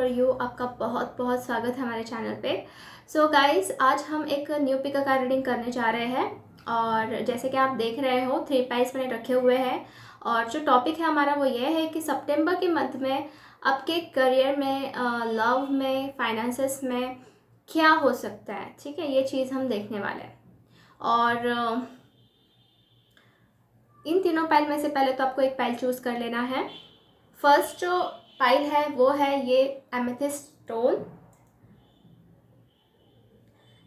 You. आपका बहुत बहुत स्वागत है हमारे चैनल पे। सो गाइस, आज हम एक न्यू पिका का रीडिंग करने जा रहे हैं और जैसे कि आप देख रहे हो 3 पाइस मैंने रखे हुए हैं और जो टॉपिक है हमारा वो ये है कि सितंबर के मंथ में आपके करियर में, लव में, फाइनेंसेस में क्या हो सकता है। ठीक है, ये चीज़ हम देखने वाले हैं। और इन तीनों पाइल में से पहले तो आपको एक पाइल चूज़ कर लेना है। फर्स्ट जो पाइल है वो है ये एमेथिस्ट स्टोन।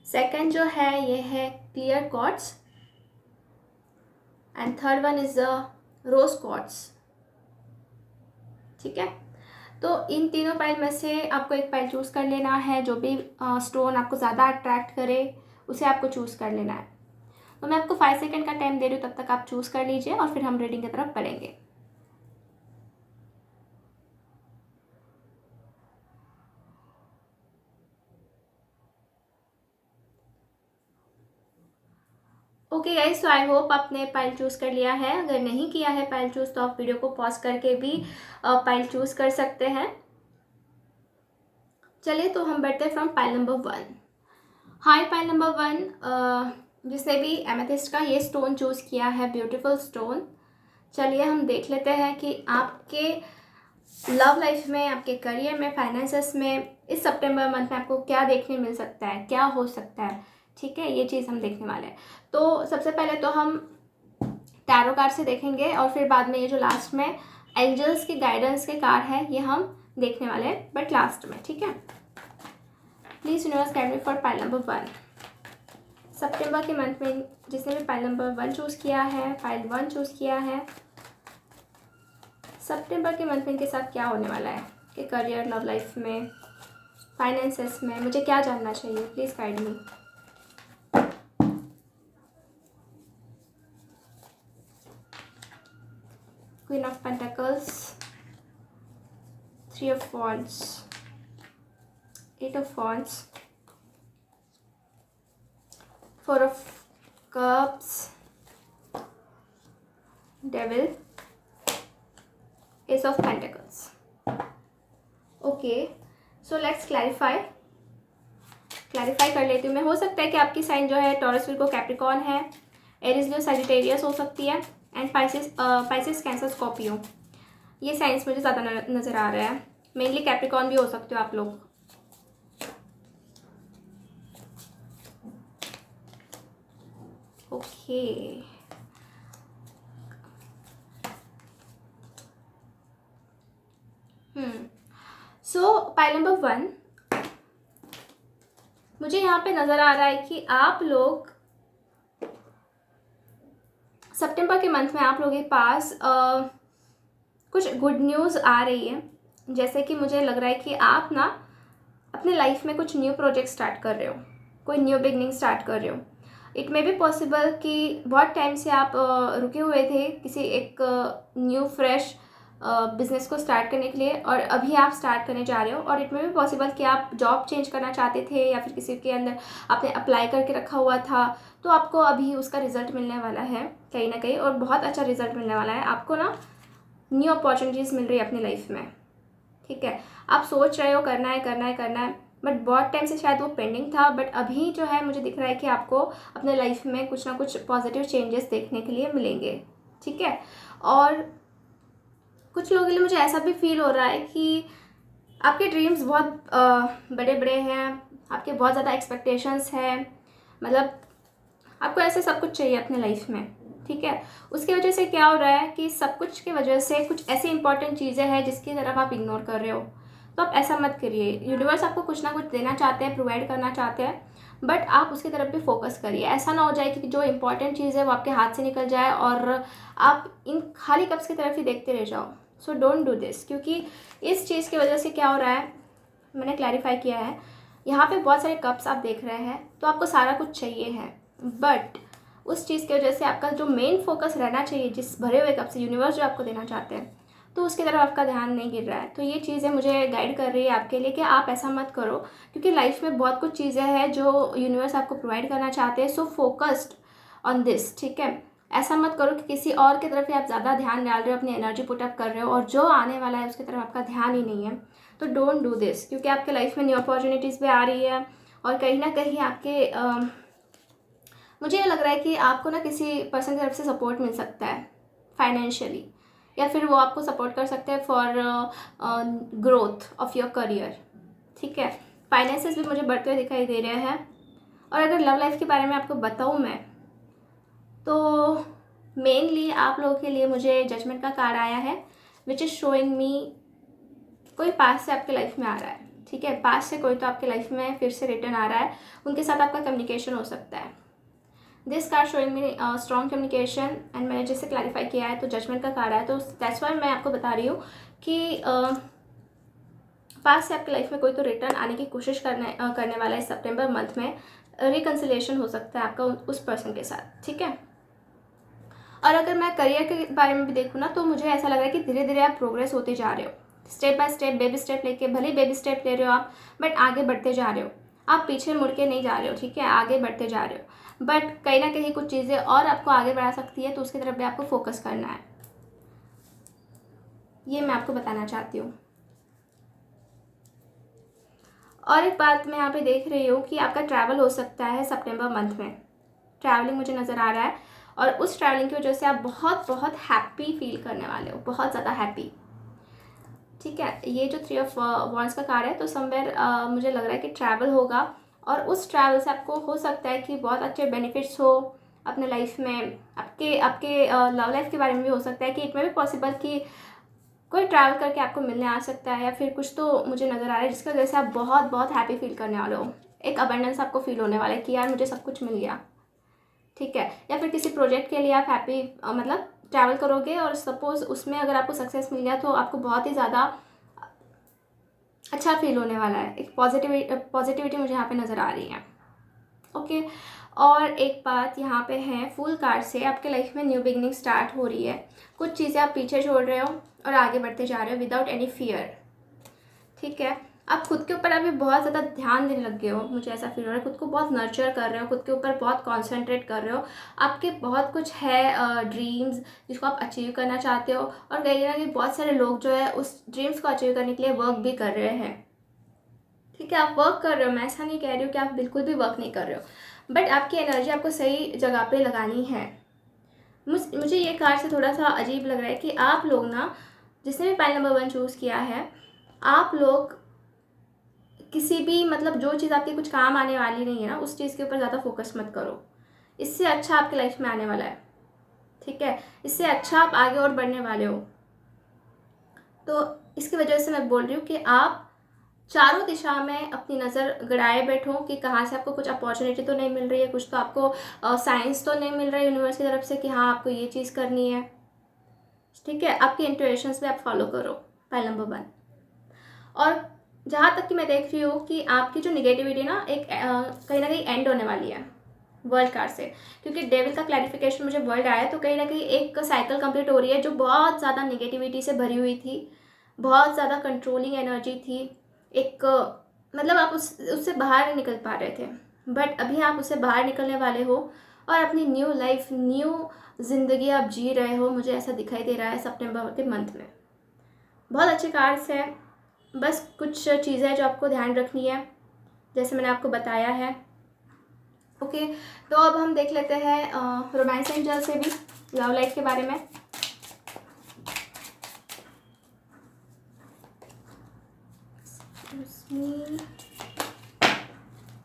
सेकंड जो है ये है clear quartz and third one is the rose quartz. ठीक है, तो इन तीनों पाइल में से आपको एक पाइल चूज़ कर लेना है। जो भी स्टोन आपको ज़्यादा अट्रैक्ट करे उसे आपको चूज़ कर लेना है। तो मैं आपको 5 सेकेंड का टाइम दे रही हूँ, तब तक आप चूज़ कर लीजिए और फिर हम रीडिंग की तरफ बढ़ेंगे। Okay guys, so I hope आपने पाइल चूज़ कर लिया है। अगर नहीं किया है पाइल चूज़ तो आप वीडियो को पॉज करके भी पाइल चूज़ कर सकते हैं। चलिए तो हम बढ़ते हैं from pile number 1। Hi pile number 1, जिसने भी एमेथिस्ट का ये स्टोन चूज़ किया है, ब्यूटीफुल स्टोन। चलिए हम देख लेते हैं कि आपके लव लाइफ में, आपके करियर में, फाइनेंसेस में इस सितंबर मंथ में आपको क्या देखने मिल सकता है, क्या हो सकता है। ठीक है, ये चीज़ हम देखने वाले हैं। तो सबसे पहले तो हम टैरो कार्ड से देखेंगे और फिर बाद में ये जो लास्ट में एंजल्स के गाइडेंस के कार्ड है ये हम देखने वाले हैं, बट लास्ट में। ठीक है, please universe guide me for pile number 1। सितंबर के मंथ में जिसने भी पाइल नंबर 1 चूज़ किया है, पाइल 1 चूज़ किया है, सितंबर के मंथ में इनके साथ क्या होने वाला है कि करियर, लव लाइफ में, फाइनेंसेस में मुझे क्या जानना चाहिए। Please guide me. Queen of pentacles, 3 of wands, 8 of wands, 4 of cups, devil, S of pentacles. Okay, so let's clarify कर लेती हूँ मैं। हो सकता है कि आपकी साइन जो है टॉरस, विर्गो, कैप्रिकॉर्न है, एरीज, लियो, सजिटेरियस हो सकती है एंड पाइसेस, कैंसर, स्कॉर्पियो। ये साइंस मुझे ज़्यादा नज़र आ रहा है। मेनली कैप्रिकॉर्न भी हो सकते हो आप लोग। ओके, सो पाइल नंबर 1 मुझे यहाँ पे नज़र आ रहा है कि आप लोग सितंबर के मंथ में आप लोगों के पास कुछ गुड न्यूज़ आ रही है। जैसे कि मुझे लग रहा है कि आप ना अपने लाइफ में कुछ न्यू प्रोजेक्ट स्टार्ट कर रहे हो, कोई न्यू बिगनिंग स्टार्ट कर रहे हो। इट मे बी पॉसिबल कि बहुत टाइम से आप रुके हुए थे किसी एक न्यू फ्रेश बिजनेस को स्टार्ट करने के लिए और अभी आप स्टार्ट करने जा रहे हो। और इट मे बी पॉसिबल कि आप जॉब चेंज करना चाहते थे या फिर किसी के अंदर आपने अप्लाई करके रखा हुआ था, तो आपको अभी उसका रिजल्ट मिलने वाला है कहीं ना कहीं, और बहुत अच्छा रिजल्ट मिलने वाला है आपको ना। न्यू अपॉर्चुनिटीज़ मिल रही है अपनी लाइफ में। ठीक है, आप सोच रहे हो करना है, बट बहुत टाइम से शायद वो पेंडिंग था, बट अभी जो है मुझे दिख रहा है कि आपको अपने लाइफ में कुछ ना कुछ पॉजिटिव चेंजेस देखने के लिए मिलेंगे। ठीक है, और कुछ लोगों के लिए मुझे ऐसा भी फील हो रहा है कि आपके ड्रीम्स बहुत बड़े बड़े हैं, आपके बहुत ज़्यादा एक्सपेक्टेशंस हैं, मतलब आपको ऐसे सब कुछ चाहिए अपने लाइफ में। ठीक है, उसकी वजह से क्या हो रहा है कि सब कुछ की वजह से कुछ ऐसी इंपॉर्टेंट चीज़ें हैं जिसकी तरफ आप इग्नोर कर रहे हो। तो आप ऐसा मत करिए। यूनिवर्स आपको कुछ ना कुछ देना चाहते हैं, प्रोवाइड करना चाहते हैं, बट आप उसकी तरफ भी फोकस करिए। ऐसा ना हो जाए कि जो इंपॉर्टेंट चीज़ है वो आपके हाथ से निकल जाए और आप इन खाली कप्स की तरफ ही देखते रह जाओ। सो डोंट डू दिस, क्योंकि इस चीज़ की वजह से क्या हो रहा है, मैंने क्लैरिफाई किया है। यहाँ पे बहुत सारे कप्स आप देख रहे हैं, तो आपको सारा कुछ चाहिए है, बट उस चीज़ की वजह से आपका जो मेन फोकस रहना चाहिए, जिस भरे हुए कप से यूनिवर्स जो आपको देना चाहते हैं, तो उसकी तरफ आपका ध्यान नहीं गिर रहा है। तो ये चीज़ें मुझे गाइड कर रही है आपके लिए कि आप ऐसा मत करो, क्योंकि लाइफ में बहुत कुछ चीज़ें हैं जो यूनिवर्स आपको प्रोवाइड करना चाहते हैं। So focused on this. ठीक है, ऐसा मत करो कि किसी और की तरफ ही आप ज़्यादा ध्यान डाल रहे हो, अपनी एनर्जी पुटअप कर रहे हो और जो आने वाला है उसकी तरफ आपका ध्यान ही नहीं है। तो डोंट डू दिस, क्योंकि आपके लाइफ में न्यू अपॉर्चुनिटीज़ भी आ रही है और कहीं ना कहीं आपके मुझे ये लग रहा है कि आपको ना किसी पर्सन की तरफ से सपोर्ट मिल सकता है फाइनेंशियली, या फिर वो आपको सपोर्ट कर सकते हैं for growth of your career. ठीक है, फाइनेंसेस भी मुझे बढ़ते हुए दिखाई दे रहे हैं। और अगर लव लाइफ के बारे में आपको बताऊँ मैं, तो मेनली आप लोगों के लिए मुझे जजमेंट का कार्ड आया है, विच इज़ शोइंग मी कोई पास से आपके लाइफ में आ रहा है। ठीक है, पास से कोई तो आपके लाइफ में फिर से रिटर्न आ रहा है, उनके साथ आपका कम्युनिकेशन हो सकता है। This card showing me strong communication, and मैंने जैसे क्लैरिफाई किया है तो जजमेंट का कार्ड है, तो दैट्स वाई मैं आपको बता रही हूँ कि पास से आपके लाइफ में कोई तो रिटर्न आने की कोशिश करने वाला है। सितंबर मंथ में रिकन्सिलेशन हो सकता है आपका उस पर्सन के साथ। ठीक है, और अगर मैं करियर के बारे में भी देखूँ ना, तो मुझे ऐसा लग रहा है कि धीरे धीरे आप प्रोग्रेस होते जा रहे हो, step by step, baby step लेके, भले ही बेबी स्टेप ले रहे हो आप, बट आगे बढ़ते जा रहे हो, आप पीछे मुड़ के नहीं जा रहे हो। ठीक है, आगे बढ़ते जा रहे हो, बट कहीं ना कहीं कुछ चीज़ें और आपको आगे बढ़ा सकती है, तो उसकी तरफ भी आपको फोकस करना है, ये मैं आपको बताना चाहती हूँ। और एक बात मैं यहाँ पे देख रही हूँ कि आपका ट्रैवल हो सकता है सितंबर मंथ में, ट्रैवलिंग मुझे नज़र आ रहा है, और उस ट्रैवलिंग की वजह से आप बहुत बहुत हैप्पी फील करने वाले हो, बहुत ज़्यादा हैप्पी। ठीक है, ये जो 3 ऑफ वॉन्ड्स का कार्ड है, तो समवेयर मुझे लग रहा है कि ट्रैवल होगा, और उस ट्रैवल से आपको हो सकता है कि बहुत अच्छे बेनिफिट्स हो अपने लाइफ में। आपके आपके लव लाइफ के बारे में भी हो सकता है कि इट में भी पॉसिबल कि कोई ट्रैवल करके आपको मिलने आ सकता है, या फिर कुछ तो मुझे नज़र आ रहा है जिसकी वजह से आप बहुत बहुत हैप्पी फील करने वाले हो, एक अबंडेंस आपको फील होने वाला है कि यार मुझे सब कुछ मिल गया। ठीक है, या फिर किसी प्रोजेक्ट के लिए आप हैप्पी मतलब ट्रैवल करोगे, और सपोज़ उसमें अगर आपको सक्सेस मिल गया तो आपको बहुत ही ज़्यादा अच्छा फील होने वाला है, एक पॉजिटिविटी मुझे यहाँ पे नज़र आ रही है। ओके, और एक बात यहाँ पे है, फुल कार्ड से आपके लाइफ में न्यू बिगनिंग स्टार्ट हो रही है, कुछ चीज़ें आप पीछे छोड़ रहे हो और आगे बढ़ते जा रहे हो विदाउट एनी फियर। ठीक है, आप खुद के ऊपर अभी बहुत ज़्यादा ध्यान देने लग गए हो, मुझे ऐसा फील हो रहा है, खुद को बहुत नर्चर कर रहे हो, खुद के ऊपर बहुत कॉन्सेंट्रेट कर रहे हो, आपके बहुत कुछ है ड्रीम्स जिसको आप अचीव करना चाहते हो, और कहीं ना कहीं बहुत सारे लोग जो है उस ड्रीम्स को अचीव करने के लिए वर्क भी कर रहे हैं। ठीक है, आप वर्क कर रहे हो, मैं ऐसा नहीं कह रही हूँ कि आप बिल्कुल भी वर्क नहीं कर रहे हो, बट आपकी एनर्जी आपको सही जगह पे लगानी है। मुझे ये कार्ड से थोड़ा सा अजीब लग रहा है कि आप लोग ना, जिसने भी पाइल नंबर 1 चूज़ किया है, आप लोग किसी भी मतलब जो चीज़ आपके कुछ काम आने वाली नहीं है ना, उस चीज़ के ऊपर ज़्यादा फोकस मत करो, इससे अच्छा आपके लाइफ में आने वाला है। ठीक है, इससे अच्छा आप आगे और बढ़ने वाले हो। तो इसकी वजह से मैं बोल रही हूँ कि आप चारों दिशा में अपनी नज़र गड़ाए बैठो कि कहाँ से आपको कुछ अपॉर्चुनिटी तो नहीं मिल रही है, कुछ तो आपको साइंस तो नहीं मिल रहा है यूनिवर्स की तरफ से कि हाँ आपको ये चीज़ करनी है। ठीक है, आपके इंट्यूशंस भी आप फॉलो करो, पाइल नंबर 1। और जहाँ तक कि मैं देख रही हूँ कि आपकी जो निगेटिविटी ना एक कहीं ना कहीं एंड होने वाली है वर्ल्ड कार्ड से, क्योंकि डेविल का क्लैरिफिकेशन मुझे वर्ल्ड आया, तो कहीं ना कहीं एक साइकिल कंप्लीट हो रही है जो बहुत ज़्यादा निगेटिविटी से भरी हुई थी, बहुत ज़्यादा कंट्रोलिंग एनर्जी थी, एक मतलब आप उससे बाहर नहीं निकल पा रहे थे, बट अभी आप उससे बाहर निकलने वाले हो और अपनी न्यू लाइफ, न्यू ज़िंदगी आप जी रहे हो, मुझे ऐसा दिखाई दे रहा है सितंबर के मंथ में। बहुत अच्छे कार्ड्स हैं, बस कुछ चीज़ें हैं जो आपको ध्यान रखनी है, जैसे मैंने आपको बताया है। ओके, तो अब हम देख लेते हैं रोमांस एंजल से भी लव लाइफ के बारे में।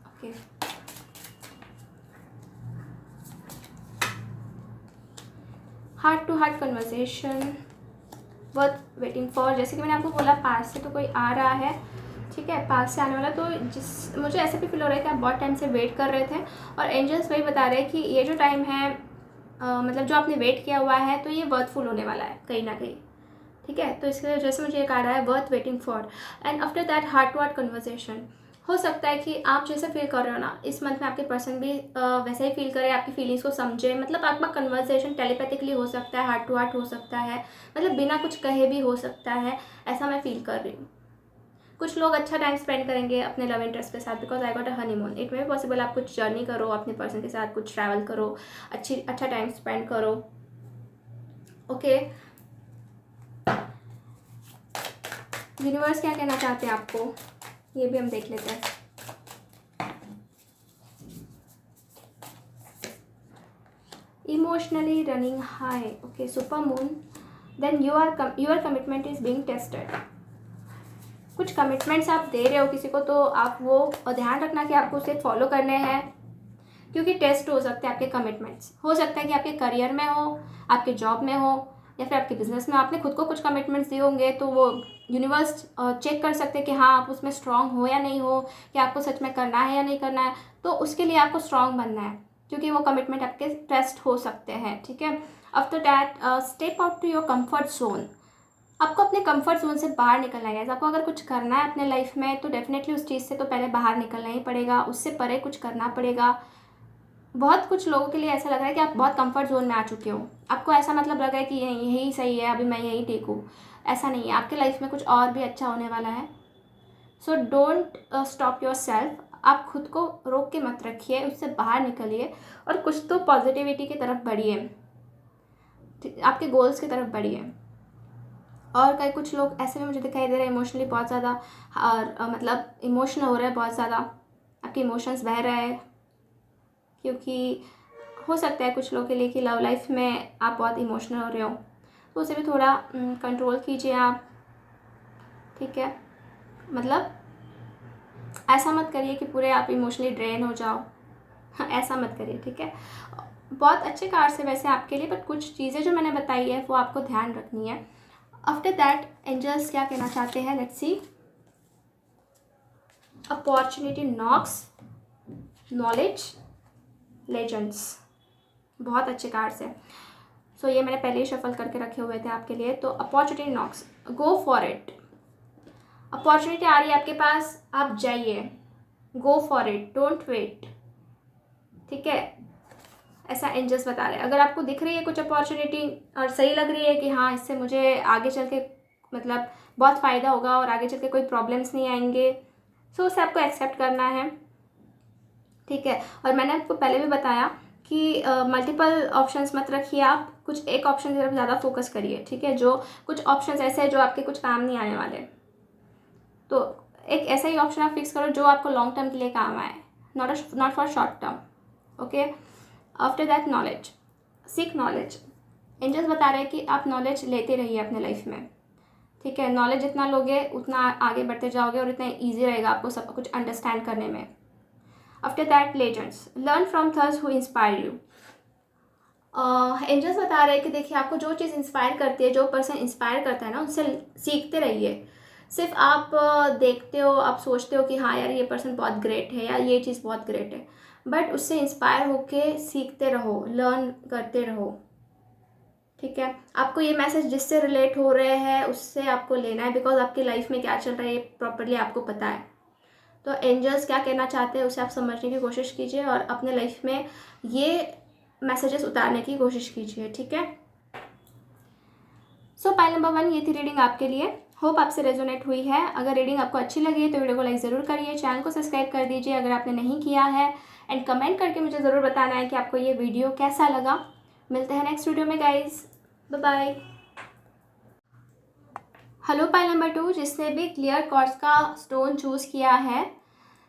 Okay, heart to heart conversation worth waiting for, जैसे कि मैंने आपको बोला पास से तो कोई आ रहा है। ठीक है, पास से आने वाला, तो मुझे ऐसा भी फील हो रहा है कि आप बहुत टाइम से वेट कर रहे थे, और एंजल्स वही बता रहे हैं कि ये जो टाइम है मतलब जो आपने वेट किया हुआ है, तो ये वर्थफुल होने वाला है कहीं ना कहीं। ठीक है, तो इसकी वजह से मुझे एक आ रहा है worth waiting for, and after that heart to heart conversation. हो सकता है कि आप जैसे फील कर रहे हो ना, इस मंथ में आपके पर्सन भी वैसे ही फील करे, आपकी फीलिंग्स को समझे, मतलब आपका कन्वर्सेशन टेलीपैथिकली हो सकता है, हार्ट टू हार्ट हो सकता है, मतलब बिना कुछ कहे भी हो सकता है, ऐसा मैं फील कर रही हूँ। कुछ लोग अच्छा टाइम स्पेंड करेंगे अपने लव इंटरेस्ट के साथ, because I got a honeymoon. It में भी पॉसिबल आप कुछ जर्नी करो अपने पर्सन के साथ, कुछ ट्रैवल करो, अच्छा टाइम स्पेंड करो। ओके, यूनिवर्स क्या कहना चाहते हैं आपको, ये भी हम देख लेते हैं। Emotionally running high, okay, super moon, then your commitment is being tested. कुछ कमिटमेंट्स आप दे रहे हो किसी को, तो आप वो ध्यान रखना कि आपको उसे फॉलो करने हैं, क्योंकि टेस्ट हो सकते हैं आपके कमिटमेंट्स। हो सकता है कि आपके करियर में हो, आपके जॉब में हो, या फिर आपके बिजनेस में आपने खुद को कुछ कमिटमेंट्स दिए होंगे, तो वो यूनिवर्स चेक कर सकते हैं कि हाँ आप उसमें स्ट्रांग हो या नहीं हो, कि आपको सच में करना है या नहीं करना है। तो उसके लिए आपको स्ट्रांग बनना है, क्योंकि वो कमिटमेंट आपके टेस्ट हो सकते हैं, ठीक है। After that step out to your comfort zone. आपको अपने कंफर्ट जोन से बाहर निकलना है। आपको अगर कुछ करना है अपने लाइफ में, तो डेफिनेटली उस चीज़ से तो पहले बाहर निकलना ही पड़ेगा, उससे परे कुछ करना पड़ेगा। बहुत कुछ लोगों के लिए ऐसा लग रहा है कि आप बहुत कंफर्ट जोन में आ चुके हो, आपको ऐसा मतलब लग रहा है कि यही सही है, अभी मैं यही ठीक हूँ। ऐसा नहीं है, आपके लाइफ में कुछ और भी अच्छा होने वाला है। So don't stop your self. आप खुद को रोक के मत रखिए, उससे बाहर निकलिए और कुछ तो पॉजिटिविटी की तरफ बढ़िए, आपके गोल्स की तरफ बढ़िए। और कई कुछ लोग ऐसे भी मुझे दिखाई दे रहे हैं इमोशनली बहुत ज़्यादा, और मतलब इमोशनल हो रहे हैं बहुत ज़्यादा, आपके इमोशंस बह रहे हैं, क्योंकि हो सकता है कुछ लोगों के लिए कि लव लाइफ में आप बहुत इमोशनल हो रहे हो, तो उसे भी थोड़ा कंट्रोल कीजिए आप, ठीक है। मतलब ऐसा मत करिए कि पूरे आप इमोशनली ड्रेन हो जाओ, ऐसा मत करिए, ठीक है। बहुत अच्छे कार्ड्स है वैसे आपके लिए, बट कुछ चीज़ें जो मैंने बताई है वो आपको ध्यान रखनी है। आफ्टर दैट एंजल्स क्या कहना चाहते हैं, let's see. Opportunity knocks, knowledge, legends, बहुत अच्छे कार्ड्स हैं। सो ये मैंने पहले ही शफल करके रखे हुए थे आपके लिए। तो opportunity knocks, go for it. Opportunity आ रही है आपके पास, आप जाइए, go for it, don't wait, ठीक है। ऐसा एंजल्स बता रहे हैं। अगर आपको दिख रही है कुछ अपॉर्चुनिटी और सही लग रही है कि हाँ इससे मुझे आगे चल के मतलब बहुत फ़ायदा होगा और आगे चल के कोई प्रॉब्लम्स नहीं आएंगे, सो उसे आपको एक्सेप्ट करना है, ठीक है। और मैंने आपको पहले भी बताया कि मल्टीपल ऑप्शंस मत रखिए, आप कुछ एक ऑप्शन की तरफ ज़्यादा फोकस करिए, ठीक है। जो कुछ ऑप्शंस ऐसे हैं जो आपके कुछ काम नहीं आने वाले, तो एक ऐसा ही ऑप्शन आप फिक्स करो जो आपको लॉन्ग टर्म के लिए काम आए, not for short term, okay. After that knowledge, seek knowledge. Angels बता रहे हैं कि आप नॉलेज लेते रहिए अपने लाइफ में, ठीक है। नॉलेज जितना लोगे उतना आगे बढ़ते जाओगे और इतना ईजी रहेगा आपको सब कुछ अंडरस्टैंड करने में। After that legends, learn from others who inspire you. Angels बता रहे हैं कि देखिए आपको जो चीज़ इंस्पायर करती है, जो पर्सन इंस्पायर करता है ना, उससे सीखते रहिए। सिर्फ आप देखते हो, आप सोचते हो कि हाँ यार ये पर्सन बहुत ग्रेट है या ये चीज़ बहुत ग्रेट है, बट उससे इंस्पायर होके सीखते रहो, लर्न करते रहो, ठीक है। आपको ये मैसेज जिससे रिलेट हो रहे हैं उससे आपको लेना है, बिकॉज आपकी लाइफ में क्या चल रहा है ये प्रॉपरली आपको पता है। तो एंजल्स क्या कहना चाहते हैं उसे आप समझने की कोशिश कीजिए और अपने लाइफ में ये मैसेजेस उतारने की कोशिश कीजिए, ठीक है। सो पाइल नंबर 1 ये थी रीडिंग आपके लिए। होप आपसे रेजोनेट हुई है। अगर रीडिंग आपको अच्छी लगी है तो वीडियो को लाइक ज़रूर करिए, चैनल को सब्सक्राइब कर दीजिए अगर आपने नहीं किया है, एंड कमेंट करके मुझे ज़रूर बताना है कि आपको ये वीडियो कैसा लगा। मिलते हैं नेक्स्ट वीडियो में guys, bye bye. Hello pile number 2, जिसने भी क्लियर क्वार्ट्ज का स्टोन चूज़ किया है,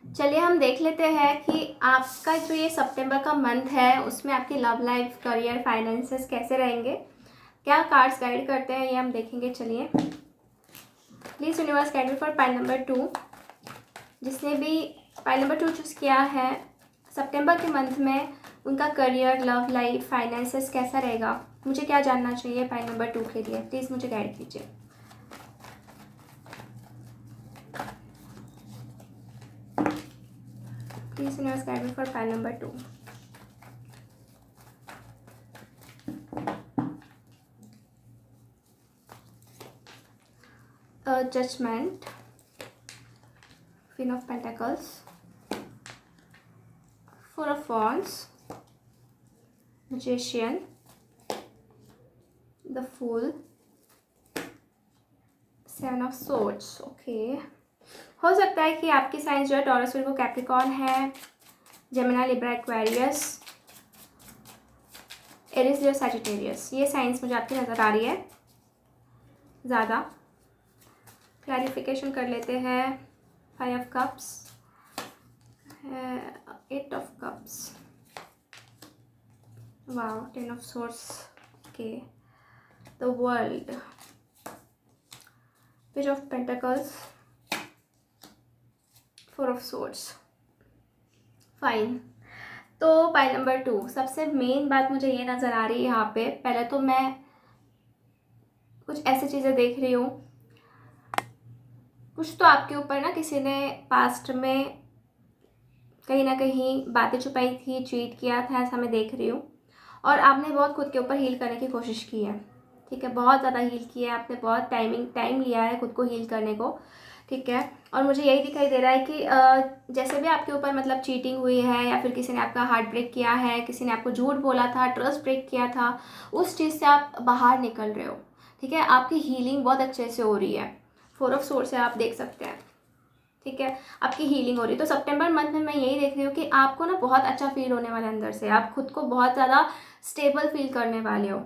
चलिए हम देख लेते हैं कि आपका जो ये सितंबर का मंथ है उसमें आपकी लव लाइफ, करियर, फाइनेंसेस कैसे रहेंगे, क्या कार्ड्स गाइड करते हैं ये हम देखेंगे। चलिए, please universe guide me for pile number 2। जिसने भी पाइल नंबर 2 चूज़ किया है, सितंबर के मंथ में उनका करियर, लव लाइफ, फाइनेंसेस कैसा रहेगा, मुझे क्या जानना चाहिए पाइल नंबर 2 के लिए, प्लीज़ मुझे गाइड कीजिए। Please universe guide me for pile number 2। Judgment, Queen of Pentacles, Four of Wands, Magician, The Fool, Seven of Swords, okay. हो सकता है कि आपकी साइंस जो है टॉरस, विर्गो, कैप्रिकॉर्न है, जेमिनी, लिब्रा, एक्वेरियस, एरीज, लियो, सैजिटेरियस, ये साइंस मुझे आपकी नज़र आ रही है ज़्यादा, क्लैरिफिकेशन कर लेते हैं। 5 cups, 8 of cups, wow, 10 of source, okay, the world, page of pentacles, 4 of source, fine. तो पाइल नंबर 2, सबसे मेन बात मुझे ये नज़र आ रही है यहाँ पे। पहले तो मैं कुछ ऐसी चीज़ें देख रही हूँ, कुछ तो आपके ऊपर ना किसी ने पास्ट में कहीं ना कहीं बातें छुपाई थी, चीट किया था, ऐसा मैं देख रही हूँ। और आपने बहुत खुद के ऊपर हील करने की कोशिश की है, ठीक है, बहुत ज़्यादा हील किया है आपने, बहुत टाइम लिया है खुद को हील करने को, ठीक है। और मुझे यही दिखाई दे रहा है कि जैसे भी आपके ऊपर मतलब चीटिंग हुई है या फिर किसी ने आपका हार्ट ब्रेक किया है, किसी ने आपको झूठ बोला था, ट्रस्ट ब्रेक किया था, उस चीज़ से आप बाहर निकल रहे हो, ठीक है। आपकी हीलिंग बहुत अच्छे से हो रही है। 4 ऑफ सोर्स से आप देख सकते हैं, ठीक है, आपकी हीलिंग हो रही है। तो सितंबर मंथ में मैं यही देख रही हूँ कि आपको ना बहुत अच्छा फील होने वाला है अंदर से, आप खुद को बहुत ज़्यादा स्टेबल फील करने वाले हो।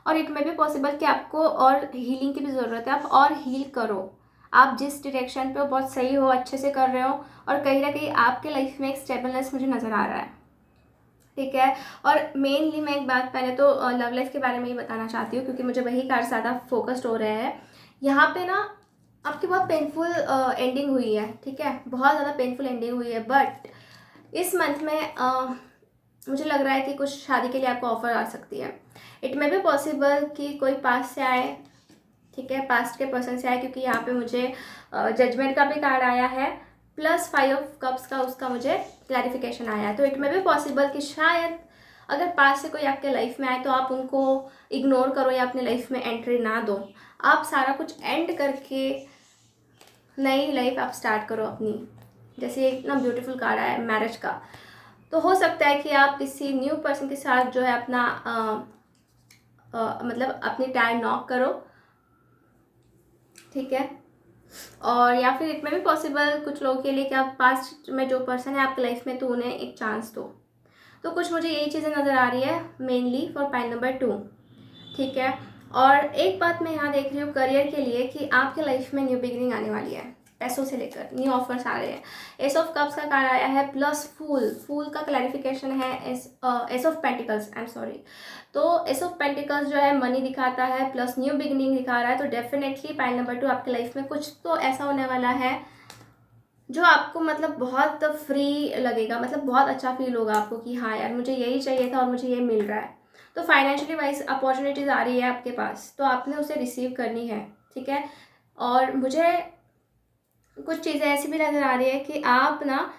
और इट में भी पॉसिबल कि आपको और हीलिंग की भी ज़रूरत है, आप और हील करो। आप जिस डायरेक्शन पे हो बहुत सही हो, अच्छे से कर रहे हो, और कहीं ना कहीं आपके लाइफ में एक स्टेबलनेस मुझे नज़र आ रहा है, ठीक है। और मेनली मैं एक बात पहले तो लव लाइफ के बारे में ही बताना चाहती हूँ, क्योंकि मुझे वही कार्ड ज़्यादा फोकस्ड हो रहे हैं यहाँ पे ना। आपकी बहुत पेनफुल एंडिंग हुई है, ठीक है, बहुत ज़्यादा पेनफुल एंडिंग हुई है, बट इस मंथ में मुझे लग रहा है कि कुछ शादी के लिए आपको ऑफर आ सकती है। इट मे बी पॉसिबल कि कोई पास्ट से आए, ठीक है, पास्ट के पर्सन से आए, क्योंकि यहाँ पे मुझे जजमेंट का भी कार्ड आया है, प्लस 5 ऑफ कप्स का उसका मुझे क्लैरिफिकेशन आया है। तो इट मे बी पॉसिबल कि शायद अगर पास से कोई आपके लाइफ में आए तो आप उनको इग्नोर करो या अपने लाइफ में एंट्री ना दो, आप सारा कुछ एंड करके नई लाइफ आप स्टार्ट करो अपनी। जैसे एक ना ब्यूटीफुल कार्ड आया है मैरिज का, तो हो सकता है कि आप किसी न्यू पर्सन के साथ जो है अपना मतलब अपनी टाइम नॉक करो, ठीक है। और या फिर इट में भी पॉसिबल कुछ लोगों के लिए कि आप पास्ट में जो पर्सन है आपके लाइफ में तो उन्हें एक चांस दो। तो कुछ मुझे यही चीज़ें नज़र आ रही है मेनली फॉर पाइल नंबर 2, ठीक है। और एक बात मैं यहाँ देख रही हूँ करियर के लिए कि आपके लाइफ में न्यू बिगिनिंग आने वाली है, पैसों से लेकर न्यू ऑफर्स आ रहे हैं। एस ऑफ कप्स का कार्ड आया है, प्लस फूल का क्लैरिफिकेशन है, S of pentacles, I am sorry. तो एस ऑफ पेंटिकल्स जो है मनी दिखाता है, प्लस न्यू बिगिनिंग दिखा रहा है। तो डेफिनेटली पाइल नंबर 2 आपके लाइफ में कुछ तो ऐसा होने वाला है जो आपको मतलब बहुत फ्री लगेगा, मतलब बहुत अच्छा फील होगा आपको कि हाँ यार मुझे यही चाहिए था और मुझे ये मिल रहा है। तो फाइनेंशियली वाइज अपॉर्चुनिटीज़ आ रही है आपके पास, तो आपने उसे रिसीव करनी है, ठीक है। और मुझे कुछ चीज़ें ऐसी भी नज़र आ रही है कि आप ना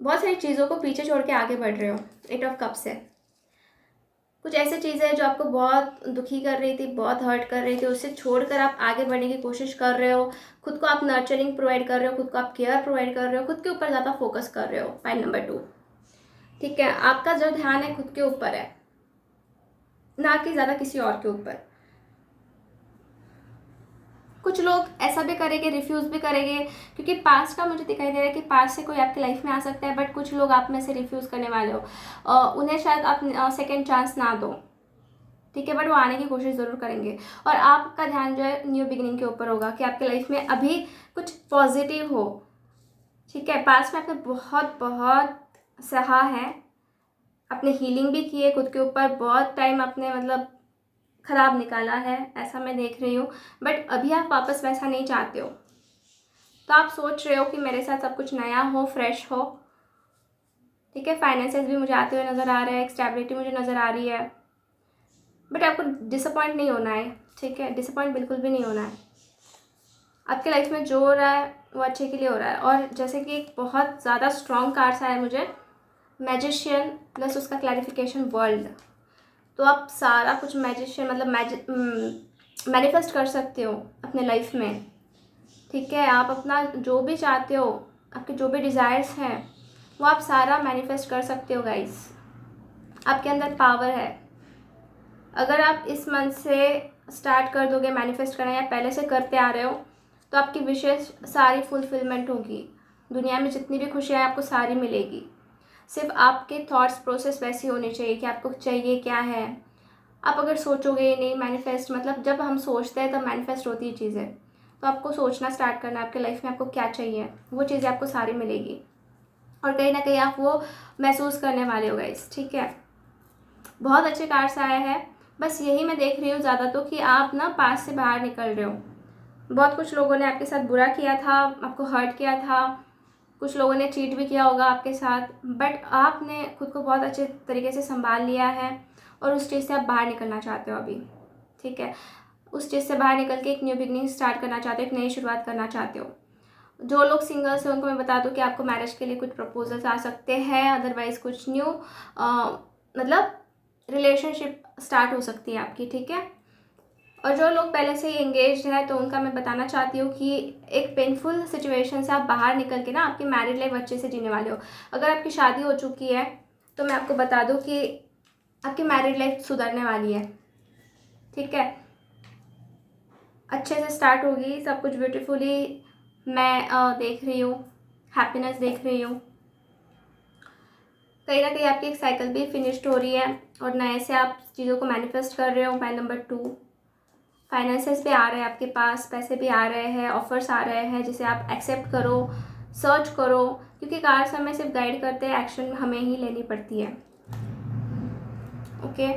बहुत सारी चीज़ों को पीछे छोड़ के आगे बढ़ रहे हो। 8 ऑफ कप्स से कुछ ऐसी चीज़ें हैं जो आपको बहुत दुखी कर रही थी, बहुत हर्ट कर रही थी, उससे छोड़कर आप आगे बढ़ने की कोशिश कर रहे हो। खुद को आप नर्चरिंग प्रोवाइड कर रहे हो, खुद को आप केयर प्रोवाइड कर रहे हो, खुद के ऊपर ज़्यादा फोकस कर रहे हो। पाइल नंबर 2, ठीक है, आपका जो ध्यान है खुद के ऊपर है, ना कि ज़्यादा किसी और के ऊपर। कुछ लोग ऐसा भी करेंगे, रिफ्यूज़ भी करेंगे, क्योंकि पास्ट का मुझे दिखाई दे रहा है कि पास्ट से कोई आपकी लाइफ में आ सकता है, बट कुछ लोग आप में से रिफ्यूज़ करने वाले हो, उन्हें शायद आप सेकेंड चांस ना दो, ठीक है, बट वो आने की कोशिश ज़रूर करेंगे। और आपका ध्यान जो है न्यू बिगिनिंग के ऊपर होगा कि आपके लाइफ में अभी कुछ पॉजिटिव हो, ठीक है। पास्ट में आपने बहुत बहुत सहा है, आपने हीलिंग भी की है खुद के ऊपर, बहुत टाइम आपने मतलब ख़राब निकाला है, ऐसा मैं देख रही हूँ, बट अभी आप वापस वैसा नहीं चाहते हो। तो आप सोच रहे हो कि मेरे साथ सब कुछ नया हो, फ्रेश हो, ठीक है। फाइनेंसेस भी मुझे आते हुए नज़र आ रहे हैं, एक स्टेबिलिटी मुझे नज़र आ रही है, बट आपको डिसअपॉइंट नहीं होना है, ठीक है, डिसअपॉइंट बिल्कुल भी नहीं होना है। आपके लाइफ में जो हो रहा है वो अच्छे के लिए हो रहा है। और जैसे कि एक बहुत ज़्यादा स्ट्रॉन्ग कार्ड्स आया मुझे, मैजिशियन प्लस उसका क्लैरिफिकेशन वर्ल्ड। तो आप सारा कुछ मैजिशियन मतलब मैनिफेस्ट कर सकते हो अपने लाइफ में, ठीक है। आप अपना जो भी चाहते हो, आपके जो भी डिज़ायर्स हैं वो आप सारा मैनिफेस्ट कर सकते हो गाइस। आपके अंदर पावर है। अगर आप इस मंथ से स्टार्ट कर दोगे मैनिफेस्ट करना या पहले से करते आ रहे हो, तो आपकी विशेष सारी फुलफिलमेंट होगी। दुनिया में जितनी भी खुशियाँ आपको सारी मिलेगी। सिर्फ आपके थॉट्स प्रोसेस वैसी होनी चाहिए कि आपको चाहिए क्या है। आप अगर सोचोगे नहीं मैनिफेस्ट, मतलब जब हम सोचते हैं तब मैनिफेस्ट होती है चीज़ें। तो आपको सोचना स्टार्ट करना है आपके लाइफ में आपको क्या चाहिए, वो चीज़ें आपको सारी मिलेगी और कहीं ना कहीं आप वो महसूस करने वाले हो गाइस, ठीक है। बहुत अच्छे कार्ड्स आए हैं, बस यही मैं देख रही हूँ ज़्यादा तो कि आप ना पास से बाहर निकल रहे हो। बहुत कुछ लोगों ने आपके साथ बुरा किया था, आपको हर्ट किया था, कुछ लोगों ने चीट भी किया होगा आपके साथ, बट आपने खुद को बहुत अच्छे तरीके से संभाल लिया है और उस चीज़ से आप बाहर निकलना चाहते हो अभी, ठीक है। उस चीज़ से बाहर निकल के एक न्यू बिगनिंग स्टार्ट करना चाहते हो, एक नई शुरुआत करना चाहते हो। जो लोग सिंगल्स हैं उनको मैं बता दूं कि आपको मैरिज के लिए कुछ प्रपोजल्स आ सकते हैं, अदरवाइज कुछ न्यू मतलब रिलेशनशिप स्टार्ट हो सकती है आपकी, ठीक है। और जो लोग पहले से ही एंगेज्ड है तो उनका मैं बताना चाहती हूँ कि एक पेनफुल सिचुएशन से आप बाहर निकल के ना आपकी मैरिड लाइफ अच्छे से जीने वाले हो। अगर आपकी शादी हो चुकी है तो मैं आपको बता दूँ कि आपकी मैरिड लाइफ सुधरने वाली है, ठीक है। अच्छे से स्टार्ट होगी, सब कुछ ब्यूटीफुली मैं देख रही हूँ, हैप्पीनेस देख रही हूँ। कहीं ना कहीं आपकी एक साइकिल भी फिनिश्ड हो रही है और नए से आप चीज़ों को मैनिफेस्ट कर रहे हो। पॉइंट नंबर 2, फाइनेंसेस भी आ रहे हैं आपके पास, पैसे भी आ रहे हैं, ऑफर्स आ रहे हैं जिसे आप एक्सेप्ट करो, सर्च करो, क्योंकि कार्ड्स हमें सिर्फ गाइड करते हैं, एक्शन हमें ही लेनी पड़ती है, ओके।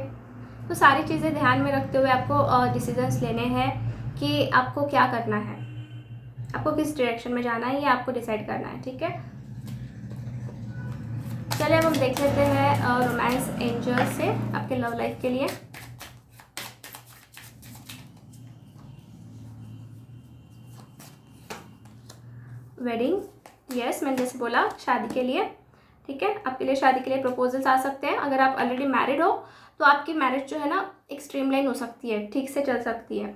तो सारी चीज़ें ध्यान में रखते हुए आपको डिसीजंस लेने हैं कि आपको क्या करना है, आपको किस डायरेक्शन में जाना है, ये आपको डिसाइड करना है, ठीक है। चलिए अब हम देख लेते हैं रोमांस एंजल से आपके लव लाइफ के लिए। वेडिंग, यस, मैंने जैसे बोला शादी के लिए, ठीक है। आपके लिए शादी के लिए प्रपोजल्स आ सकते हैं। अगर आप ऑलरेडी मैरिड हो तो आपकी मैरिज जो है ना एक स्ट्रीमलाइन हो सकती है, ठीक से चल सकती है,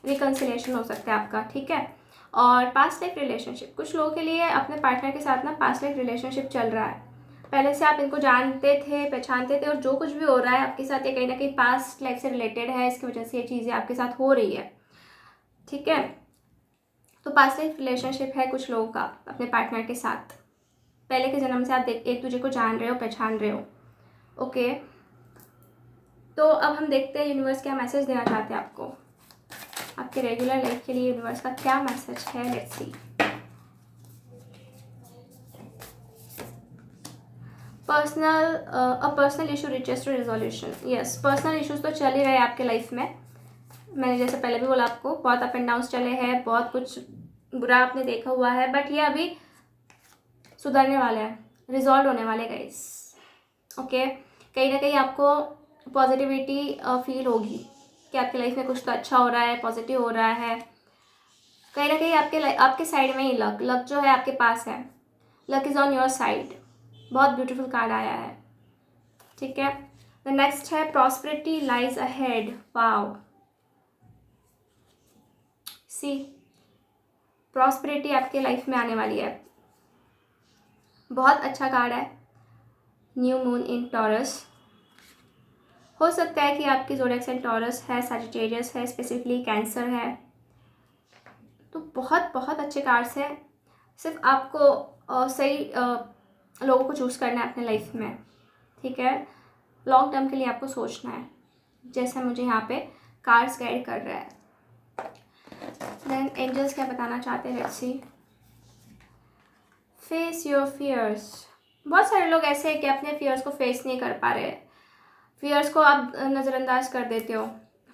रिकन्सिलिएशन हो सकता है आपका, ठीक है। और पास्ट लाइफ रिलेशनशिप, कुछ लोगों के लिए अपने पार्टनर के साथ ना पास्ट लाइफ रिलेशनशिप चल रहा है, पहले से आप इनको जानते थे, पहचानते थे, और जो कुछ भी हो रहा है आपके साथ ये कहीं ना कहीं पास्ट लाइफ से रिलेटेड है, इसकी वजह से ये चीज़ें आपके साथ हो रही है, ठीक है। तो पास्ट लाइफ रिलेशनशिप है कुछ लोगों का अपने पार्टनर के साथ, पहले के जन्म से आप एक दूसरे को जान रहे हो, पहचान रहे हो, ओके। तो अब हम देखते हैं यूनिवर्स क्या मैसेज देना चाहते हैं आपको, आपके रेगुलर लाइफ के लिए यूनिवर्स का क्या मैसेज है, let's see. Personal issue reaches to resolution, yes, personal issues तो चल ही रहे हैं आपके लाइफ में। मैंने जैसे पहले भी बोला आपको, बहुत अप एंड डाउन चले हैं, बहुत कुछ बुरा आपने देखा हुआ है, बट ये अभी सुधरने वाले हैं, रिजॉल्व होने वाले गाइस, ओके। कहीं ना कहीं आपको पॉजिटिविटी फील होगी कि आपकी लाइफ में कुछ तो अच्छा हो रहा है, पॉजिटिव हो रहा है। कहीं ना कहीं आपके साइड में ही लक जो है आपके पास है, luck is on your side. बहुत ब्यूटीफुल कार्ड आया है, ठीक है। द नेक्स्ट है प्रॉस्पेरिटी लाइज अहेड, वाओ, सी, प्रॉस्पेरिटी आपके लाइफ में आने वाली है, बहुत अच्छा कार्ड है। न्यू मून इन टॉरस, हो सकता है कि आपकी ज़ोडिएक साइन टॉरस है, सैजिटेरियस है, स्पेसिफिकली कैंसर है, तो बहुत बहुत अच्छे कार्ड्स हैं। सिर्फ आपको सही लोगों को चूज़ करना है अपने लाइफ में, ठीक है। लॉन्ग टर्म के लिए आपको सोचना है, जैसे मुझे यहाँ पे कार्ड्स गाइड कर रहा है। देन एंजल्स क्या बताना चाहते हैं, let's see. Face your fears, बहुत सारे लोग ऐसे हैं कि अपने फियर्स को फेस नहीं कर पा रहे, फियर्स को आप नज़रअंदाज कर देते हो,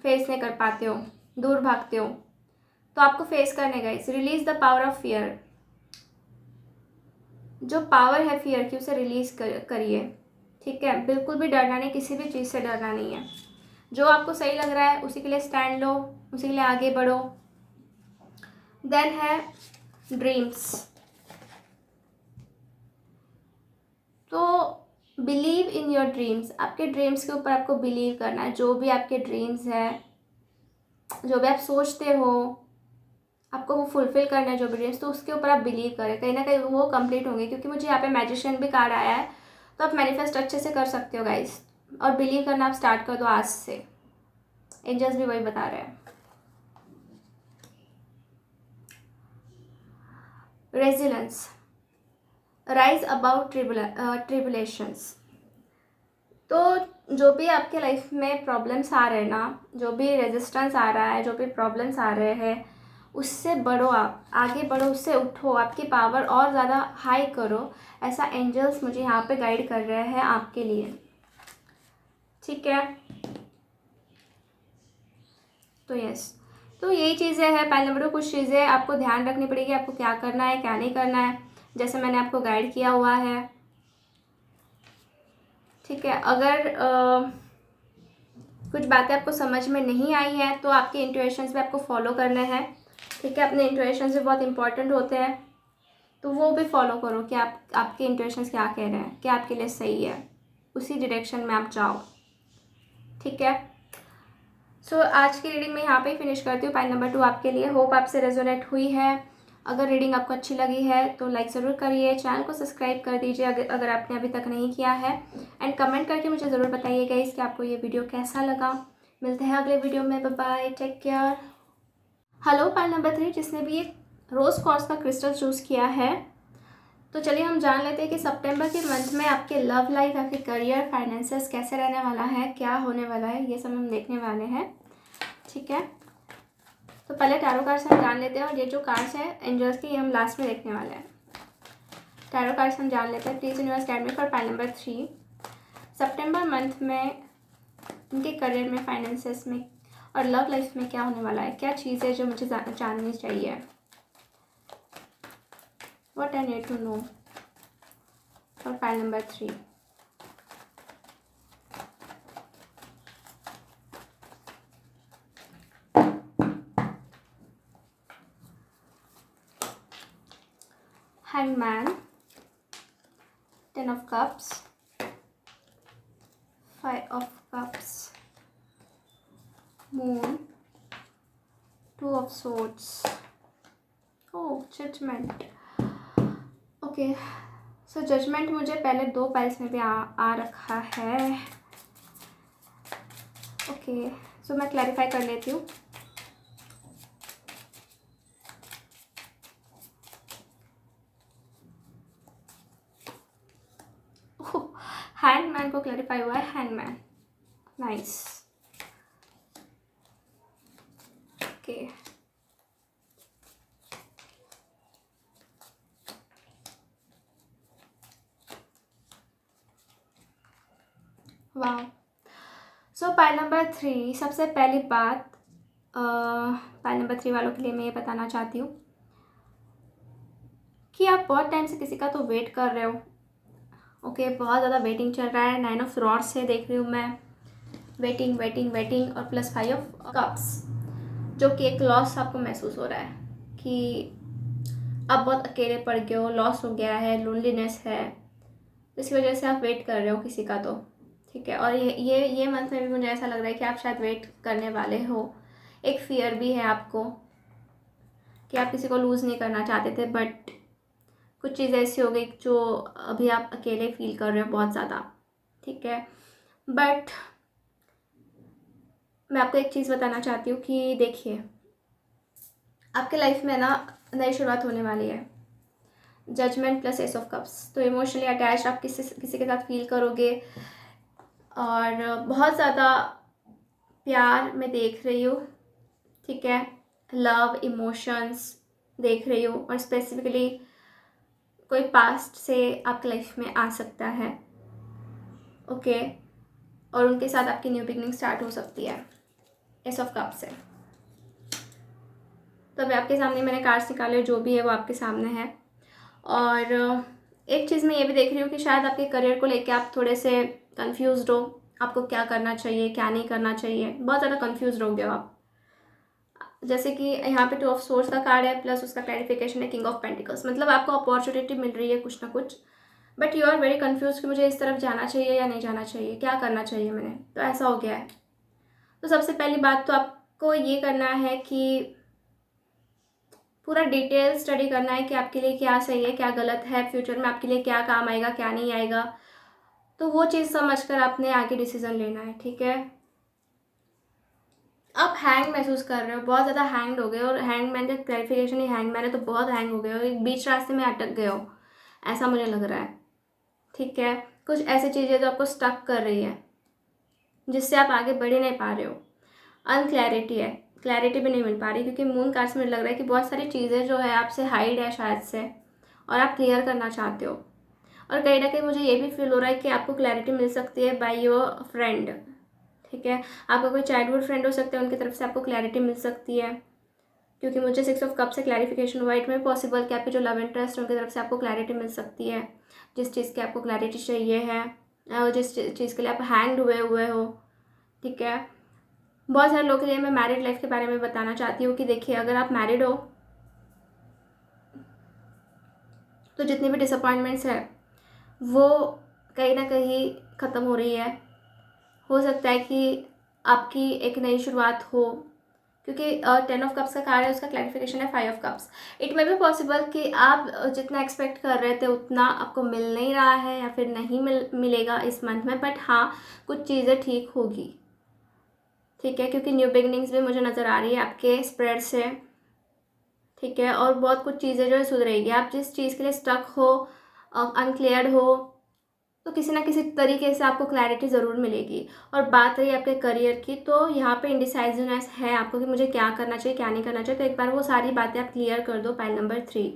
फेस नहीं कर पाते हो, दूर भागते हो, तो आपको फेस करने guys, release the power of fear. जो पावर है फियर की उसे रिलीज करिए, ठीक है। बिल्कुल भी डरना नहीं, किसी भी चीज़ से डरना नहीं है। जो आपको सही लग रहा है उसी के लिए स्टैंड लो, उसी के लिए आगे बढ़ो। देन है ड्रीम्स, तो बिलीव इन योर ड्रीम्स, आपके ड्रीम्स के ऊपर आपको बिलीव करना है। जो भी आपके ड्रीम्स है, जो भी आप सोचते हो, आपको वो फुलफिल करना है जो भी ड्रीम्स, तो उसके ऊपर आप बिलीव करें, कहीं ना कहीं वो कंप्लीट होंगे। क्योंकि मुझे यहाँ पे मैजिशियन भी कार्ड आया है, तो आप मैनिफेस्ट अच्छे से कर सकते हो गाइस, और बिलीव करना आप स्टार्ट कर दो आज से, एंजल्स भी वही बता रहे हैं। रेजिलेंस, राइज अबाउट ट्रिबुलेशंस, तो जो भी आपके लाइफ में प्रॉब्लम्स आ रहे हैं ना, जो भी रेजिस्टेंस आ रहा है, जो भी प्रॉब्लम्स आ रहे हैं, उससे बढ़ो, आप आगे बढ़ो, उससे उठो, आपकी पावर और ज़्यादा हाई करो। ऐसा एंजल्स मुझे यहाँ पे गाइड कर रहे हैं आपके लिए, ठीक है। तो यस, तो यही चीज़ें हैं। पहले नंबर कुछ चीज़ें आपको ध्यान रखनी पड़ेगी, आपको क्या करना है क्या नहीं करना है, जैसे मैंने आपको गाइड किया हुआ है, ठीक है। अगर कुछ बातें आपको समझ में नहीं आई है तो आपके इंट्यूशंस भी आपको फॉलो करने हैं, ठीक है। अपने इंट्यूशंस भी बहुत इंपॉर्टेंट होते हैं, तो वो भी फॉलो करो कि आपके इंट्यूशंस क्या कह रहे हैं, क्या आपके लिए सही है, उसी डायरेक्शन में आप जाओ, ठीक है। सो आज की रीडिंग मैं यहाँ पे ही फिनिश करती हूँ। पाइल नंबर 2 आपके लिए। होप आपसे रेजोनेट हुई है। अगर रीडिंग आपको अच्छी लगी है तो लाइक ज़रूर करिए, चैनल को सब्सक्राइब कर दीजिए अगर आपने अभी तक नहीं किया है, एंड कमेंट करके मुझे ज़रूर बताइएगा कि आपको ये वीडियो कैसा लगा। मिलते हैं अगले वीडियो में, bye bye, take care. Hello pile number 3, जिसने भी एक रोज़ क्वार्ट्ज का क्रिस्टल चूज़ किया है, तो चलिए हम जान लेते हैं कि सितंबर के मंथ में आपके लव लाइफ, आपके करियर, फाइनेंसेस कैसे रहने वाला है, क्या होने वाला है, ये सब हम देखने वाले हैं, ठीक है। तो पहले टैरो कार्ड्स हम जान लेते हैं, और ये जो कार्ड्स हैं एंजल्स की, ये हम लास्ट में देखने वाले हैं। टैरो कार्ड्स हम जान लेते हैं। Please universe guide me for pile number 3 September month में उनके करियर में, फाइनेंसेस में और लव लाइफ में क्या होने वाला है, क्या चीज़ है जो मुझे जाननी चाहिए। What I need to know for file number 3. Hangman, 10 of Cups, 5 of Cups, Moon, 2 of Swords, oh Judgment. Okay, so judgment मुझे पहले 2 पाइल्स में भी आ रखा है। ओके, सो मैं क्लैरिफाई कर लेती हूँ। हैंगमैन को क्लैरिफाई हुआ है, हैंगमैन, नाइस, ओके। वाह, सो पाइल नंबर 3, सबसे पहली बात पाइल नंबर 3 वालों के लिए मैं ये बताना चाहती हूँ कि आप बहुत टाइम से किसी का तो वेट कर रहे हो। ओके, बहुत ज़्यादा वेटिंग चल रहा है। 9 ऑफ रॉड्स से देख रही हूँ मैं, वेटिंग वेटिंग वेटिंग, और प्लस 5 ऑफ कप्स, जो कि एक लॉस आपको महसूस हो रहा है कि आप बहुत अकेले पड़ गए हो, लॉस हो गया है, लोनलीनेस है, इसकी वजह से आप वेट कर रहे हो किसी का, तो ठीक है। और ये मंथ में भी मुझे ऐसा लग रहा है कि आप शायद वेट करने वाले हो। एक फियर भी है आपको कि आप किसी को लूज़ नहीं करना चाहते थे, बट कुछ चीज़ ऐसी हो गई जो अभी आप अकेले फील कर रहे हो बहुत ज़्यादा, ठीक है। बट मैं आपको एक चीज़ बताना चाहती हूँ कि देखिए, आपके लाइफ में ना नई शुरुआत होने वाली है। Judgment plus ace of cups, तो इमोशनली अटैच आप किसी के साथ फील करोगे, और बहुत ज़्यादा प्यार में देख रही हूँ, ठीक है। लव, इमोशंस देख रही हूँ, और स्पेसिफिकली कोई पास्ट से आपकी लाइफ में आ सकता है, ओके। और उनके साथ आपकी न्यू बिगनिंग स्टार्ट हो सकती है एस ऑफ कप से। तो अभी आपके सामने मैंने कार्ड्स निकाले, जो भी है वो आपके सामने है। और एक चीज़ मैं ये भी देख रही हूँ कि शायद आपके करियर को लेके आप थोड़े से कंफ्यूज्ड हो, आपको क्या करना चाहिए क्या नहीं करना चाहिए, बहुत ज़्यादा कंफ्यूज हो गए हो आप। जैसे कि यहाँ पे 2 ऑफ सोर्स का कार्ड है, प्लस उसका क्लैरिफिकेशन है किंग ऑफ पेंटिकल्स, मतलब आपको अपॉर्चुनिटी मिल रही है कुछ ना कुछ, but you are very confuse कि मुझे इस तरफ जाना चाहिए या नहीं जाना चाहिए, क्या करना चाहिए मैंने, तो ऐसा हो गया है। तो सबसे पहली बात तो आपको ये करना है कि पूरा डिटेल स्टडी करना है कि आपके लिए क्या सही है क्या गलत है, फ्यूचर में आपके लिए क्या काम आएगा क्या नहीं आएगा, तो वो चीज़ समझकर आपने आगे डिसीजन लेना है, ठीक है। आप हैंग महसूस कर रहे हो, बहुत ज़्यादा हैंग हो गए, और हैंग मैन का क्लैरिफिकेशन ही हैंग मैन है, तो बहुत हैंग हो गए हो, एक बीच रास्ते में अटक गए हो, ऐसा मुझे लग रहा है, ठीक है। कुछ ऐसी चीज़ें जो आपको स्टक कर रही है, जिससे आप आगे बढ़ ही नहीं पा रहे हो। अनक्लैरिटी है, क्लैरिटी भी नहीं मिल पा रही, क्योंकि मून कार्ड से मुझे लग रहा है कि बहुत सारी चीज़ें जो है आपसे हाइड है शायद से, और आप क्लियर करना चाहते हो। और कहीं ना कहीं मुझे ये भी फील हो रहा है कि आपको क्लैरिटी मिल सकती है बाय योर फ्रेंड। ठीक है, आपका कोई चाइल्डहुड फ्रेंड हो सकते हैं, उनकी तरफ से आपको क्लैरिटी मिल सकती है, क्योंकि मुझे 6 ऑफ कप से क्लैरिफिकेशन हुआ। इट में पॉसिबल कि आपके जो लव इंटरेस्ट है उनकी तरफ से आपको क्लैरिटी मिल सकती है, जिस चीज़ की आपको क्लैरिटी चाहिए है, और जिस चीज़ के लिए आप हैंग्ड हुए हो। ठीक है, बहुत सारे लोगों के लिए मैं मैरिड लाइफ के बारे में बताना चाहती हूँ कि देखिए, अगर आप मैरिड हो तो जितनी भी डिसअपॉइंटमेंट्स है वो कहीं ना कहीं ख़त्म हो रही है। हो सकता है कि आपकी एक नई शुरुआत हो, क्योंकि 10 ऑफ कप्स का कार्ड है, उसका क्लैरिफिकेशन है 5 of cups. It may be possible कि आप जितना एक्सपेक्ट कर रहे थे उतना आपको मिल नहीं रहा है, या फिर नहीं मिलेगा इस मंथ में, बट हाँ, कुछ चीज़ें ठीक होगी। ठीक है, क्योंकि न्यू बिगनिंग्स भी मुझे नज़र आ रही है आपके स्प्रेड से। ठीक है, और बहुत कुछ चीज़ें जो है सुधरेगी। आप जिस चीज़ के लिए स्टक हो, अनक्लियर्ड हो, तो किसी ना किसी तरीके से आपको क्लैरिटी ज़रूर मिलेगी। और बात रही आपके करियर की, तो यहाँ पे इंडिसाइजनेस है आपको कि मुझे क्या करना चाहिए क्या नहीं करना चाहिए। तो एक बार वो सारी बातें आप क्लियर कर दो, पाइल नंबर 3।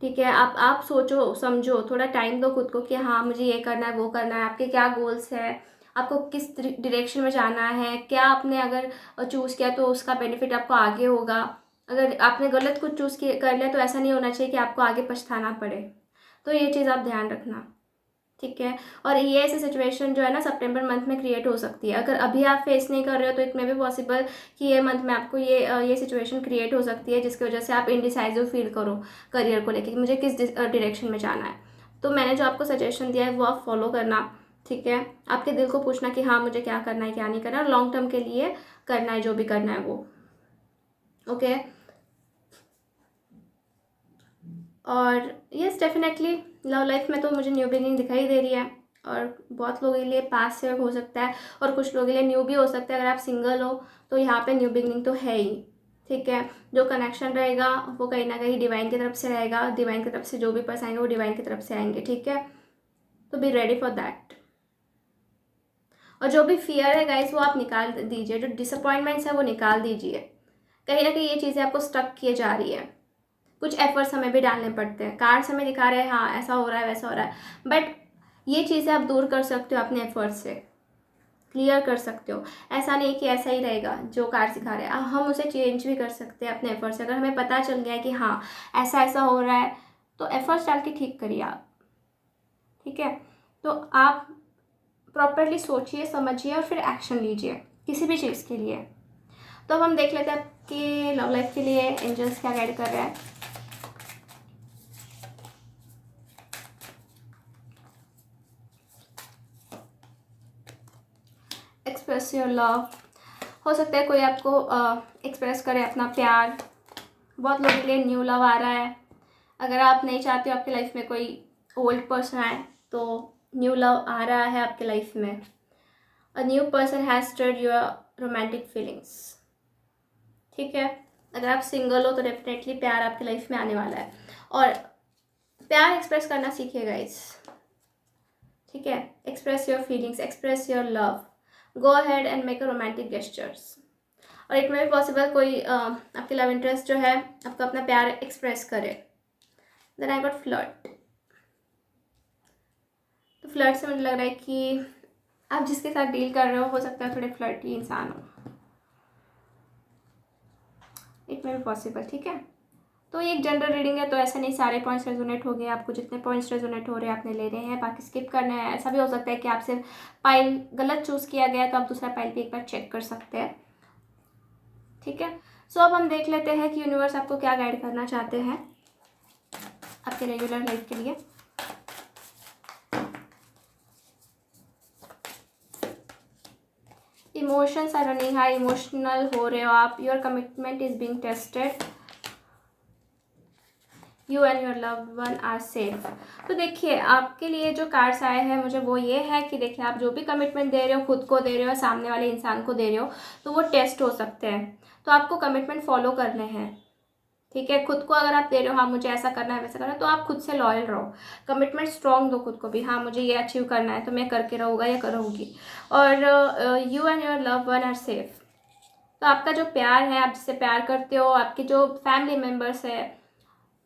ठीक है, आप सोचो समझो, थोड़ा टाइम दो खुद को कि हाँ मुझे ये करना है वो करना है, आपके क्या गोल्स है, आपको किस डायरेक्शन में जाना है, क्या आपने अगर चूज़ किया तो उसका बेनिफिट आपको आगे होगा। अगर आपने गलत कुछ चूज़ कर लिया तो ऐसा नहीं होना चाहिए कि आपको आगे पछताना पड़े। तो ये चीज़ आप ध्यान रखना। ठीक है, और ये ऐसी सिचुएशन जो है ना सितंबर मंथ में क्रिएट हो सकती है। अगर अभी आप फेस नहीं कर रहे हो तो इट में भी पॉसिबल कि ये मंथ में आपको ये सिचुएशन क्रिएट हो सकती है, जिसकी वजह से आप इनडिसाइजिव फील करो करियर को लेके कि मुझे किस डायरेक्शन में जाना है। तो मैंने जो आपको सजेशन दिया है वो आप फॉलो करना। ठीक है, आपके दिल को पूछना कि हाँ मुझे क्या करना है क्या नहीं करना है, और लॉन्ग टर्म के लिए करना है जो भी करना है वो। ओके, और यस डेफिनेटली लव लाइफ में तो मुझे न्यू बिगिनिंग दिखाई दे रही है, और बहुत लोगों के लिए पास से हो सकता है और कुछ लोगों के लिए न्यू भी हो सकता है। अगर आप सिंगल हो तो यहाँ पे न्यू बिगिनिंग तो है ही। ठीक है, जो कनेक्शन रहेगा वो कहीं ना कहीं डिवाइन की तरफ से रहेगा, डिवाइन की तरफ से जो भी पर्सन आएंगे वो डिवाइन की तरफ से आएंगे। ठीक है, तो बी रेडी फॉर दैट। और जो भी फियर है गाइस वो आप निकाल दीजिए, जो डिसअपॉइंटमेंट्स है वो निकाल दीजिए। कहीं ना कहीं ये चीज़ें आपको स्टक किए जा रही है, कुछ एफर्ट्स हमें भी डालने पड़ते हैं। कार्ड्स हमें दिखा रहे हैं हाँ ऐसा हो रहा है वैसा हो रहा है, बट ये चीज़ें आप दूर कर सकते हो अपने एफर्ट्स से, क्लियर कर सकते हो। ऐसा नहीं कि ऐसा ही रहेगा जो कार्ड सिखा रहे हैं, हम उसे चेंज भी कर सकते हैं अपने एफर्ट्स से। अगर हमें पता चल गया है कि हाँ ऐसा ऐसा हो रहा है, तो एफर्ट्स डाल के ठीक करिए आप। ठीक है, तो आप प्रॉपरली सोचिए समझिए और फिर एक्शन लीजिए किसी भी चीज़ के लिए। तो अब हम देख लेते हैं आपके लव लाइफ के लिए एंजल्स क्या गाइड कर रहे हैं। Express your love. हो सकता है कोई आपको एक्सप्रेस करे अपना प्यार। बहुत लोगों के लिए न्यू लव आ रहा है। अगर आप नहीं चाहते हो आपकी लाइफ में कोई ओल्ड पर्सन आए, तो न्यू लव आ रहा है आपकी लाइफ में। A new person has stirred your romantic feelings. ठीक है, अगर आप सिंगल हो तो डेफिनेटली प्यार आपकी लाइफ में आने वाला है, और प्यार एक्सप्रेस करना सीखिए गाइस। ठीक है, express your feelings, express your love, go ahead and make a romantic gestures. और इट में भी पॉसिबल कोई आपके लव इंटरेस्ट जो है आपका अपना प्यार एक्सप्रेस करे। Then I got flirt. तो फ्लर्ट से मुझे लग रहा है कि आप जिसके साथ डील कर रहे हो सकता है थोड़े फ्लर्टी इंसान हो। इट में भी पॉसिबल। ठीक है, तो ये एक जनरल रीडिंग है, तो ऐसा नहीं सारे पॉइंट्स रेजोनेट हो गए। आपको जितने पॉइंट्स रेजोनेट हो रहे हैं आपने लेने हैं, बाकी स्किप करना है। ऐसा भी हो सकता है कि आपसे पाइल गलत चूज़ किया गया है, तो आप दूसरा पाइल भी एक बार चेक कर सकते हैं। ठीक है, सो अब हम देख लेते हैं कि यूनिवर्स आपको क्या गाइड करना चाहते हैं आपके रेगुलर लाइफ के लिए। Emotions are running high, emotional हो रहे हो आप। Your commitment is being tested, you and your loved one are safe. तो देखिए आपके लिए जो कार्ड्स आए हैं मुझे वो ये है कि देखिए आप जो भी कमिटमेंट दे रहे हो, खुद को दे रहे हो, सामने वाले इंसान को दे रहे हो, तो वो टेस्ट हो सकते हैं। तो आपको कमिटमेंट फॉलो करने हैं। ठीक है, खुद को अगर आप दे रहे हो हाँ मुझे ऐसा करना है वैसा करना है, तो आप खुद से लॉयल रहो, कमिटमेंट स्ट्रॉन्ग दो खुद को भी, हाँ मुझे ये अचीव करना है तो मैं करके रहूँगा या करूँगी। और you and your love one are safe. तो आपका जो प्यार है, आप जिससे प्यार करते हो, आपके जो फैमिली मेम्बर्स है,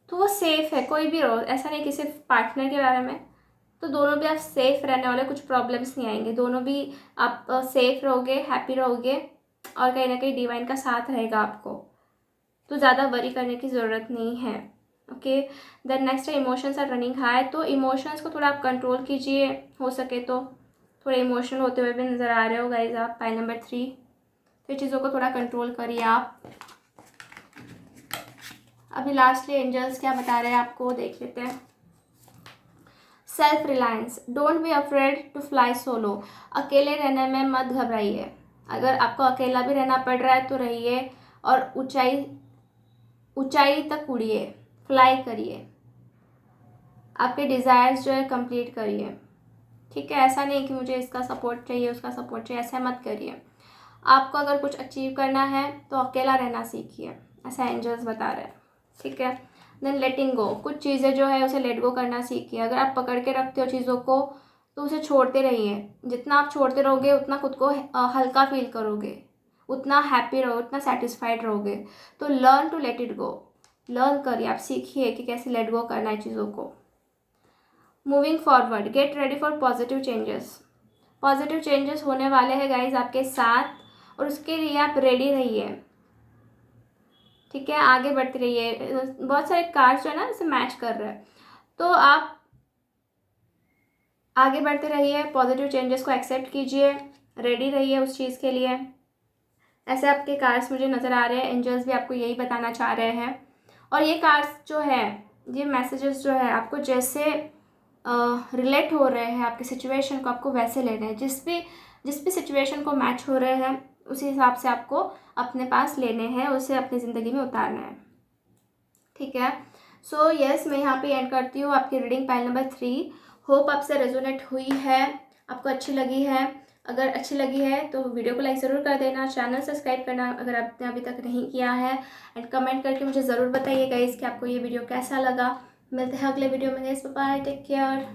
तो वो सेफ़ है। कोई भी रहो, ऐसा नहीं कि सिर्फ पार्टनर के बारे में, तो दोनों भी आप सेफ़ रहने वाले, कुछ प्रॉब्लम्स नहीं आएंगे, दोनों भी आप सेफ़ रहोगे, हैप्पी रहोगे, और कहीं ना कहीं डिवाइन का साथ रहेगा आपको, तो ज़्यादा वरी करने की ज़रूरत नहीं है। ओके, देन नेक्स्ट है इमोशंस आर रनिंग हाई। तो इमोशंस को थोड़ा आप कंट्रोल कीजिए, हो सके तो थोड़े इमोशनल होते हुए भी नज़र आ रहे हो गाइज आप, पाई नंबर 3। तो चीज़ों को थोड़ा कंट्रोल करिए आप। अभी लास्टली एंजल्स क्या बता रहे हैं आपको, देख लेते हैं। Self reliance, don't be afraid to fly solo. अकेले रहने में मत घबराइए। अगर आपको अकेला भी रहना पड़ रहा है तो रहिए, और ऊंचाई तक उड़िए, फ्लाई करिए, आपके डिज़ायर्स जो है कंप्लीट करिए। ठीक है, ऐसा नहीं कि मुझे इसका सपोर्ट चाहिए उसका सपोर्ट चाहिए, ऐसा मत करिए। आपको अगर कुछ अचीव करना है तो अकेला रहना सीखिए, ऐसा एंजल्स बता रहे हैं। ठीक है, देन लेटिंग गो, कुछ चीज़ें जो है उसे लेट गो करना सीखिए। अगर आप पकड़ के रखते हो चीज़ों को तो उसे छोड़ते रहिए। जितना आप छोड़ते रहोगे उतना खुद को हल्का फील करोगे, उतना हैप्पी रहोगे, उतना सेटिस्फाइड रहोगे। तो learn to let it go, learn करिए, आप सीखिए कि कैसे लेट गो करना है चीज़ों को। Moving forward, get ready for positive changes. Positive changes होने वाले हैं गाइज आपके साथ, और उसके लिए आप रेडी रहिए। ठीक है, आगे बढ़ते रहिए। बहुत सारे कार्ड्स जो है ना इसे मैच कर रहे हैं, तो आप आगे बढ़ते रहिए, पॉजिटिव चेंजेस को एक्सेप्ट कीजिए, रेडी रहिए उस चीज़ के लिए। ऐसे आपके कार्ड्स मुझे नज़र आ रहे हैं, एंजल्स भी आपको यही बताना चाह रहे हैं। और ये कार्ड्स जो है, ये मैसेजेस जो है आपको जैसे रिलेट हो रहे हैं आपके सिचुएशन को, आपको वैसे लेने हैं। जिस भी सिचुएशन को मैच हो रहे हैं उसी हिसाब से आपको अपने पास लेने हैं, उसे अपनी ज़िंदगी में उतारना है। ठीक है, सो यस, मैं यहाँ पे एंड करती हूँ आपकी रीडिंग पाइल नंबर 3। होप आपसे रेजोनेट हुई है, आपको अच्छी लगी है। अगर अच्छी लगी है तो वीडियो को लाइक ज़रूर कर देना, चैनल सब्सक्राइब करना अगर आपने अभी तक नहीं किया है, एंड कमेंट करके मुझे ज़रूर बताइए गाइस कि आपको ये वीडियो कैसा लगा। मिलते हैं अगले वीडियो में guys, bye bye, take care.